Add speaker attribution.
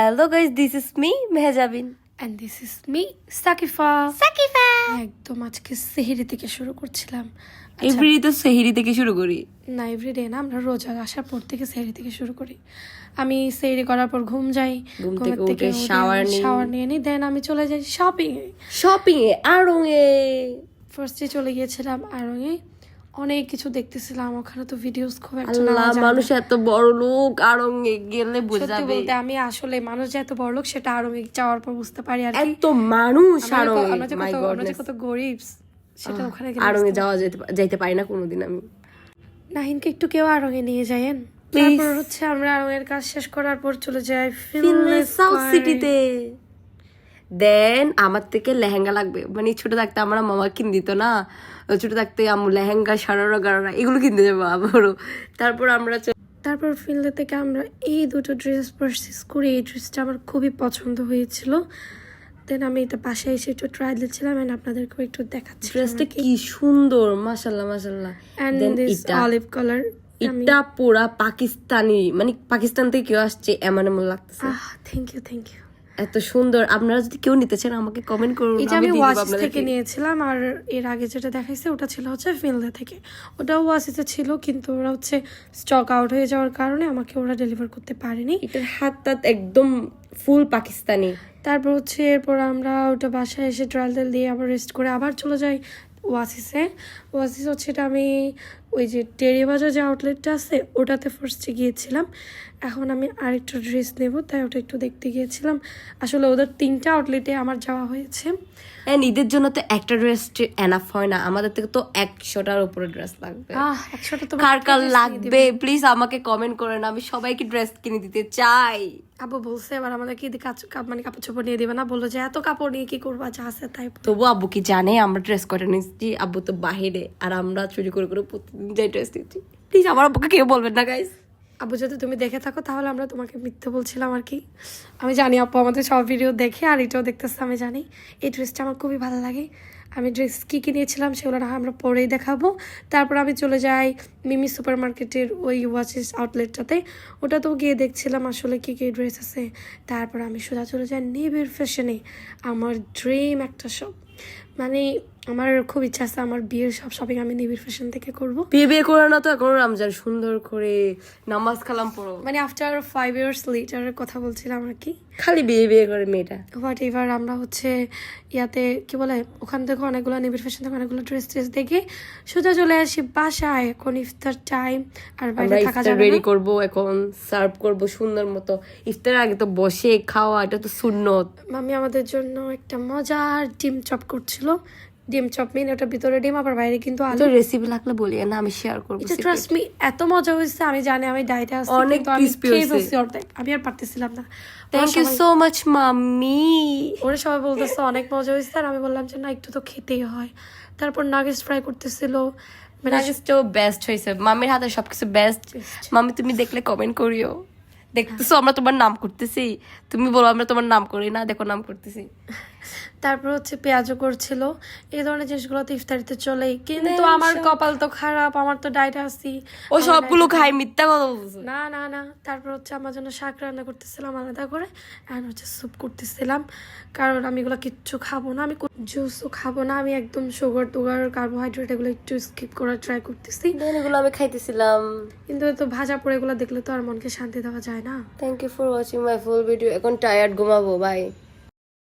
Speaker 1: Hello guys, this is me, Mehjabin.
Speaker 2: And this is me, Sakifa. একদম আজকে সেহরি থেকে শুরু করছিলাম।
Speaker 1: এভরিডে তো সেহরি থেকে শুরু করি।
Speaker 2: না, এভরিডে না, আমরা রোজা আসার পর থেকে সেহরি থেকে শুরু করি। আমি সেহরি করার পর ঘুম যাই,
Speaker 1: ঘুম থেকে উঠে শাওয়ার
Speaker 2: নিয়ে নিই, দেন আমি চলে যাই শপিং
Speaker 1: এ আড়ং-এ।
Speaker 2: ফার্স্টে চলে গিয়েছিলাম আড়ং-এ, অনেক কিছু দেখতেছিলাম ওখানে, তো ভিডিওস খুব একটা
Speaker 1: আল্লাহ, মানুষ এত বড় লোক, আড়ং-এ গেলে বোঝা যাবে।
Speaker 2: সত্যি বলতে আমি আসলে মানুষ যে এত বড় লোক সেটা আড়ং-এ যাওয়ার পর বুঝতে পারি। আর
Speaker 1: এত মানুষ আড়ং-এ, মাই গড,
Speaker 2: আমরা যে কত গরিব সেটা ওখানে গেলে
Speaker 1: আড়ং-এ যাইতে পারি না কোনোদিন আমি।
Speaker 2: নাহিনকে একটু কেউ আড়ং-এ নিয়ে যায়েন। তারপর হচ্ছে আমরা আড়ং-এর কাজ শেষ করার পর চলে যাই
Speaker 1: ফিনলে সাউথ সিটিতে। দেন আমার থেকে লেহেঙ্গা লাগবে, মানে ছোট থাকতে আমার মামা কিনে দিত না, ছোট থাকতে আম্মু লেহেঙ্গা, সারারা গারারা এগুলো কিনতে যাবো আবারও। তারপর
Speaker 2: ফিনলে থেকে আমরা এই দুটো ড্রেস পারচেজ করি। এই ড্রেসটা আমার খুবই পছন্দ হয়েছিল। দেন আমি এটা বাসায় এসে একটু ট্রাই দিচ্ছিলাম এন্ড আপনাদেরকেও একটু দেখাচ্ছি।
Speaker 1: ড্রেসটা কি সুন্দর, মাশাআল্লাহ মাশাআল্লাহ।
Speaker 2: দেন দিস অলিভ কালার,
Speaker 1: এটা পুরা পাকিস্তানি, মানে পাকিস্তান থেকে কেউ আসছে এমন লাগতেছে।
Speaker 2: থ্যাংক ইউ
Speaker 1: এত সুন্দর। আপনারা যদি কেউ নিতে চান আমাকে কমেন্ট করুন।
Speaker 2: এটা আমি ওয়াসিস থেকে নিয়েছিলাম, আর এর আগে যেটা দেখাইছে ওটা ছিল হচ্ছে ফিনলে থেকে। ওটাও ওয়াসিসে ছিল, কিন্তু ওরা হচ্ছে স্টক আউট হয়ে যাওয়ার কারণে আমাকে ওরা ডেলিভার করতে পারেনি।
Speaker 1: এটার হাতটা একদম ফুল পাকিস্তানি।
Speaker 2: তারপর হচ্ছে এরপর আমরা ওটা বাসায় এসে ট্রায়াল দিয়ে আবার রেস্ট করে আবার চলে যাই ওয়াসিস হচ্ছে এটা আমি ওই যে টেরিবাজার যে আউটলেটটা আছে ওটাতে ফার্স্টে গিয়েছিলাম। এখন আমি আরেকটা ড্রেস নেব, তাই ওটা একটু দেখতে গিয়েছিলাম। আসলে ওদের 3টা আউটলেটে আমার যাওয়া হয়েছে।
Speaker 1: ঈদের জন্য তো একটা ড্রেস এনাফ হয় না, আমাদের থেকে তো 100টার উপরে ড্রেস লাগবে।
Speaker 2: 100টা তো
Speaker 1: কার লাগবে প্লিজ আমাকে কমেন্ট করেন, আমি সবাইকে ড্রেস কিনে দিতে চাই।
Speaker 2: আবু বলছে এবার আমাদেরকে মানে কাপড় চোপড় নিয়ে দিবে না, বললো যে এত কাপড় নিয়ে কি করবা, যা আছে তাই।
Speaker 1: তবু আব্বু কি জানে আমরা ড্রেস করে নিচ্ছি? আব্বু তো বাহিরে, আর আমরা চুরি করে প্রতিদিন যাই ড্রেস দিচ্ছি। প্লিজ আমার আব্বুকে কেউ বলবেন না গাইস।
Speaker 2: আব্বু যদি তুমি দেখে থাকো তাহলে আমরা তোমাকে মিথ্যে বলছিলাম আর কি। আমি জানি আপু আমাদের সব ভিডিও দেখে, আর এটাও দেখতেছে, আমি জানি। এই ড্রেসটা আমার খুবই ভালো লাগে। আমি ড্রেস কী কী নিয়েছিলাম সেগুলো না আমরা পরেই দেখাবো। তারপর আমি চলে যাই মিমি সুপার মার্কেটের ওই ওয়াচিস আউটলেটটাতে, ওটাতেও গিয়ে দেখছিলাম আসলে কী কী ড্রেস আছে। তারপর আমি সোজা চলে যাই নিবিড় ফ্যাশনে, আমার ড্রিম একটা শপ। মানে আমার খুব ইচ্ছা আছে আমার বিয়ের সব শপিং আমি নিবিড় ফ্যাশন থেকে করবো।
Speaker 1: বিয়ে করে না তো এখন রমজান সুন্দর করে নামাজ কালাম পড়ো,
Speaker 2: মানে আফটার 5 years লেটারের কথা বলছিলাম আর কি।
Speaker 1: খালি বিয়ে করে মেয়েটা।
Speaker 2: হোয়াট এভার, আমরা হচ্ছে ইয়াতে কি বলে ওখান থেকে অনেকগুলো নিবিড় ফ্যাশন থেকে অনেকগুলো ড্রেস দেখে সোজা চলে আসি বাসায়। এখন ইফতার টাইম, আর বাইরে থাকা যাবে না।
Speaker 1: রেডি করবো, এখন সার্ভ করবো সুন্দর মতো। ইফতারের আগে তো বসে খাওয়া, এটা তো সুন্নত।
Speaker 2: মামি আমাদের জন্য একটা মজার ডিম চপ করছিল। ডিম চপ মিন, ওটা ভিতরে ডিম আবার বাইরে কিন্তু আলু।
Speaker 1: রেসিপি লাগলে বলি না, আমি শেয়ার করবো।
Speaker 2: ট্রাস্ট মি, এত মজা হয়েছে। আমি জানি আমি ডায়েটে আছি,
Speaker 1: অনেক ক্রিসপি হয়েছে।
Speaker 2: আমি আর পারতেছিলাম না।
Speaker 1: Thank you so much mummy.
Speaker 2: ওরা সবাই বলতেছে অনেক মজা হয়েছে, আর আমি বললাম যে না, একটু তো খেতেই হয়। তারপর নাগেটস ফ্রাই করতেছিল,
Speaker 1: নাগেটসটাও বেস্ট হয়েছে। মাম্মির হাতে সবকিছু বেস্ট। মাম্মি তুমি দেখলে কমেন্ট করিও। দেখতেছো আমরা তোমার নাম করতেছি, তুমি বলো আমরা তোমার নাম করি না, দেখো নাম করতেছি।
Speaker 2: তারপর হচ্ছে পেঁয়াজও করছিল। এই ধরনের জিনিসগুলো তো ইফতারিতে চলেই, কিন্তু আমার কপাল তো খারাপ, আমার তো ডায়েটে আছি।
Speaker 1: ও সবগুলো খাই, মিথ্যা কথা বলছো।
Speaker 2: না। তারপর হচ্ছে আমার জন্য শাক রান্না করতেছিলাম আলাদা করে, আর হচ্ছে স্যুপ করতেছিলাম, কারণ আমি এগুলো কিচ্ছু খাবো না, আমি জুসও খাবো না। আমি একদম সুগার টুগার কার্বোহাইড্রেট এগুলো একটু স্কিপ করার ট্রাই করতেছি।
Speaker 1: এগুলো আমি খাইতেছিলাম,
Speaker 2: কিন্তু তো ভাজা পড়ে এগুলো দেখলে তো আর মনকে শান্তি দেওয়া যায় না।
Speaker 1: Thank you for watching my full video. এখন টায়ার্ড, ঘুমাবো, বাই।